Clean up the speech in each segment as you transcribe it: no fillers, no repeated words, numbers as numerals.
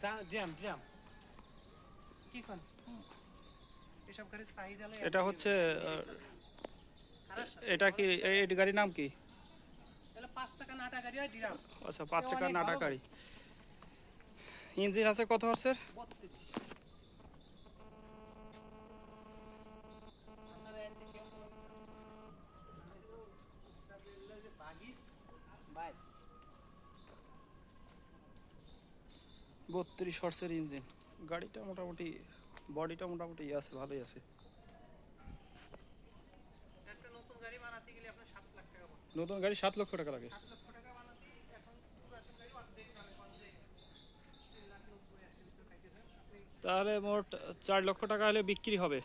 Drum drum কি কোন এসব গাড়ির চাহিদা এটা হচ্ছে এটা কি এই গাড়ির নাম কি? এটা 5 চাকা নাটা গাড়ি হয় ড্রাম। আচ্ছা 5 চাকা নাটা গাড়ি। ইঞ্জিন আছে কত হর্সের? 32। আপনারা এতে কেউ বাগি বাই 32 হর্সের ইঞ্জিন। গাড়িটা মোটামুটি বডিটা মোটামুটি আছে, ভালোই আছে। একটা নতুন গাড়ি বানাতে গেলে আপনার 7 লাখ টাকা পড়ে। নতুন গাড়ি 7 লক্ষ টাকা লাগে। 7 লক্ষ টাকা বানাতে এখন পুরাতন গাড়ি অর্ধেক দামে অর্ধেক 3,90,000 ভিতর পাইতেছেন আপনি। তাহলে মোট 4 লক্ষ টাকা হলে বিক্রি হবে।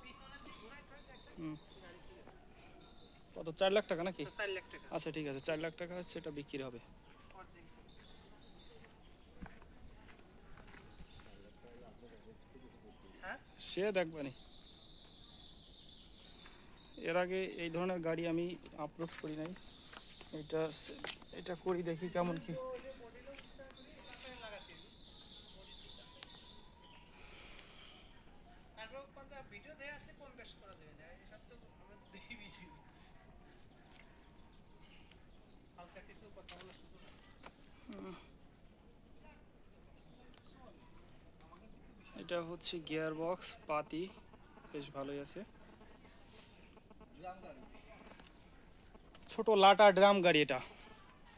পিছনের দিক ঘোরায় টয় দেখেন হুম, গাড়ি ঠিক আছে। কত 4 লাখ টাকা নাকি? 4 লাখ টাকা আচ্ছা ঠিক আছে, 4 লাখ টাকা হচ্ছে এটা বিক্রি হবে। অর্ধেক। হ্যাঁ সে দেখবানি। এর আগে এই ধরনের গাড়ি আমি আপলোড করি নাই, এটা এটা করি, দেখি কেমন কি। ভিডিও দেখে আসলে কম বেশ করা যাবে না, এসব তো আমরা দেখি বেশি হালকা কিছু কথা বলার সুযোগ আছে। এটা হচ্ছে গিয়ার বক্স পাতি, বেশ ভালোই আছে। ছোট লাটা ড্রাম গাড়ি এটা।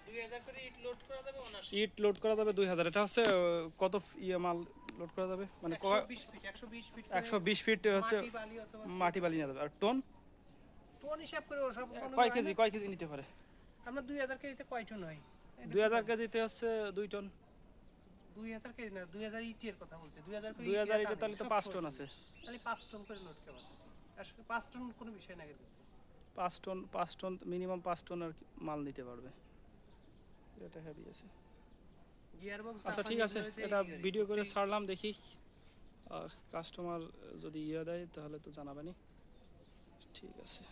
2000 করে ইট লোড করা যাবে ওনার ইট লোড করা যাবে 2000। এটা হচ্ছে কত ইয়ে মাল লোড করা যাবে মানে 120 ফিট 120 ফিট হচ্ছে মাটি বালি অথবা মাটি বালি নিয়ে যাবে। আর টন টন হিসাব করে সব কয় কেজি নিতে পারে? আমরা 2000 কেজিতে কয় টন হয়? 2000 কেজিতে হচ্ছে 2 টন। 2000 কেজি না 2000 ইটের কথা বলছি। 2000 করে 2000 এটা তাহলে তো 5 টন আছে। তাহলে 5 টন করে লোড ক্যাপাসিটি। আসলে 5 টন কোনো বিষয় না গেছে। 5 টন মিনিমাম 5 টন আর মাল নিতে পারবে। এটা হেভি আছে। গিয়ারবক্স আচ্ছা ঠিক আছে, এটা ভিডিও করে ছাড়লাম, দেখি কাস্টমার যদি ইয়ে দেয় তাহলে তো জানাবেনি। ঠিক আছে।